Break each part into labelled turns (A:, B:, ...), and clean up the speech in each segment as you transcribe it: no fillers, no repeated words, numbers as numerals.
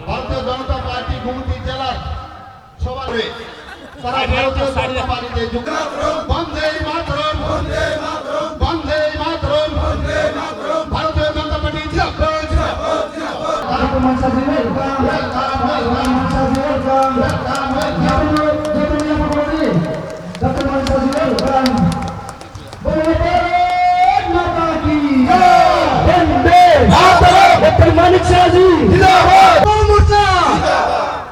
A: ভারতীয় জনতা পার্টি গুমতি জেলার সভাপতি তারা ভারতীয় জনতা পার্টিতে বন্দে মাতরম বন্দে মাতরম বন্দে মাতরম বন্দে মাতরম ভারতীয় জনতা পার্টি জিন্দাবাদ
B: মানিক শাহজি মোর্চা,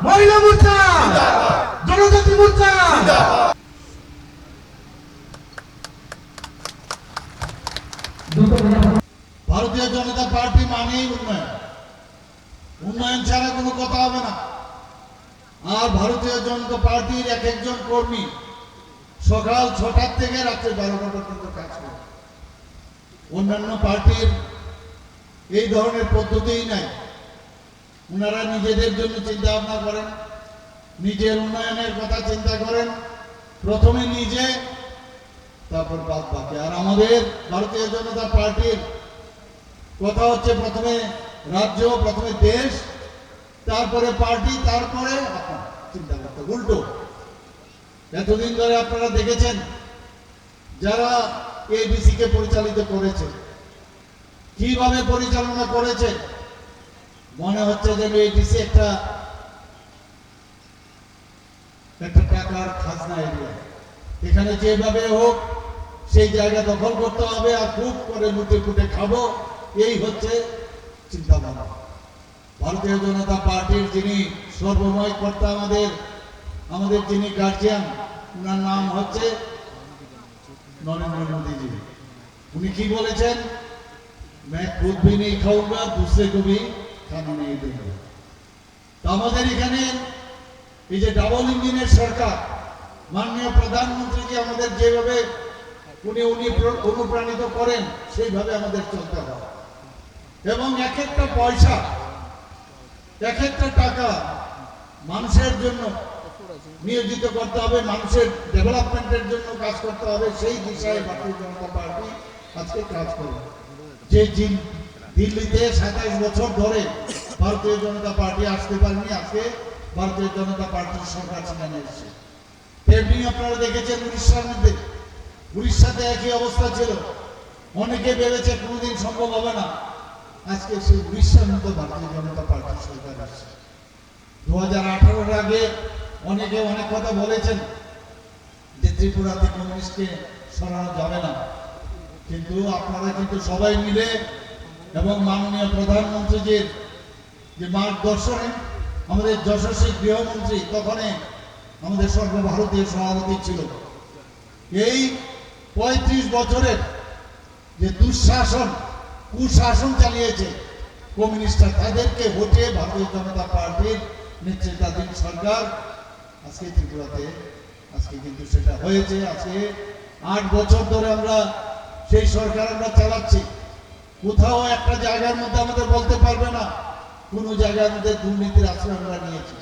B: মহিলা মোর্চা, জনজাতি মোর্চা।
A: ভারতীয় জনতা পার্টি মানেই উন্নয়ন, উন্নয়ন ছাড়া কোনো কথা হবে না। আর ভারতীয় জনতা পার্টির এক একজন কর্মী সকাল 6টার থেকে রাত্রে 12টা পর্যন্ত কাজ করে। অন্যান্য পার্টির এই ধরনের পদ্ধতিই নাই। ওনারা নিজেদের জন্য চিন্তা ভাবনা করেন, নিজের উন্নয়নের কথা চিন্তা করেন, প্রথমে নিজে তারপর বাদ বাকি। আর আমাদের ভারতীয় জনতা পার্টির কথা হচ্ছে প্রথমে রাজ্য, প্রথমে দেশ, তারপরে পার্টি, তারপরে আপনার চিন্তা করতে উল্টো। এতদিন ধরে আপনারা দেখেছেন যারা এডিসি কে পরিচালিত করেছে, কিভাবে পরিচালনা করেছে, মনে হচ্ছে যে এডিসি একটা টাকার খাজনা এরিয়া। এখানে যেভাবে হোক সেই জায়গা দখল করতে হবে আর খুব করে লুটে ফুটে খাবো, এই হচ্ছে চিন্তা ভাবনা। ভারতীয় জনতা পার্টির যিনি সর্বময় কর্তা, আমাদের যিনি গার্জিয়ান, ওনার নাম হচ্ছে নরেন্দ্র মোদীজি। উনি কি বলেছেন? मैं खुद भी नहीं खाऊंगा, दूसरे को भी खाने नहीं दूंगा। আমাদের এখানে এই যে ডাবল ইঞ্জিনের সরকার, মাননীয় প্রধানমন্ত্রীজি আমাদের যেভাবে উনি অনুপ্রাণিত করেন সেইভাবে আমাদের চলতে হবে। এবং এক একটা পয়সা, এক একটা টাকা মানুষের জন্য নিয়োজিত করতে হবে, মানুষের ডেভেলপমেন্টের জন্য কাজ করতে হবে। সেই দিশায় ভারতীয় জনতা পার্টি আজকে কাজ করে। যে দিল্লিতে 27 বছর ধরে ভারতীয় জনতা পার্টি আসতে পারেনি, আজকে ভারতীয় জনতা পার্টির সরকার সেখানে এসেছে। তেমনি আপনারা দেখেছেন উড়িষ্যার মধ্যে, উড়িষ্যাতে একই অবস্থা ছিল। অনেকে ভেবেছে কোনোদিন সম্ভব হবে না, আজকে সেই উড়িষ্যার মধ্যে ভারতীয় জনতা পার্টির সরকার আসছে। 2018-এর আগে অনেকে অনেক কথা বলেছেন যে ত্রিপুরাতে কমিউনিস্টকে সরানো যাবে না, কিন্তু আপনারা কিন্তু সবাই মিলে এবং মাননীয় প্রধানমন্ত্রীজির যে মার্গদর্শনে আমাদের যশস্বী গৃহমন্ত্রী, তখন আমাদের সর্বভারতীয় সভাপতি ছিল, এই 35 বছরের যে দুঃশাসন কুশাসন চালিয়েছে কমিউনিস্টরা, তাদেরকে হটিয়ে ভারতীয় জনতা পার্টির নেতৃত্বাধীন সরকার আজকে ত্রিপুরাতে আজকে কিন্তু সেটা হয়েছে। আজকে 8 বছর ধরে আমরা সেই সরকার আমরা চালাচ্ছি। কোথাও একটা জায়গার মধ্যে আমাদের বলতে পারবে না কোন জায়গার মধ্যে দুর্নীতির আশ্রয় আমরা নিয়েছি।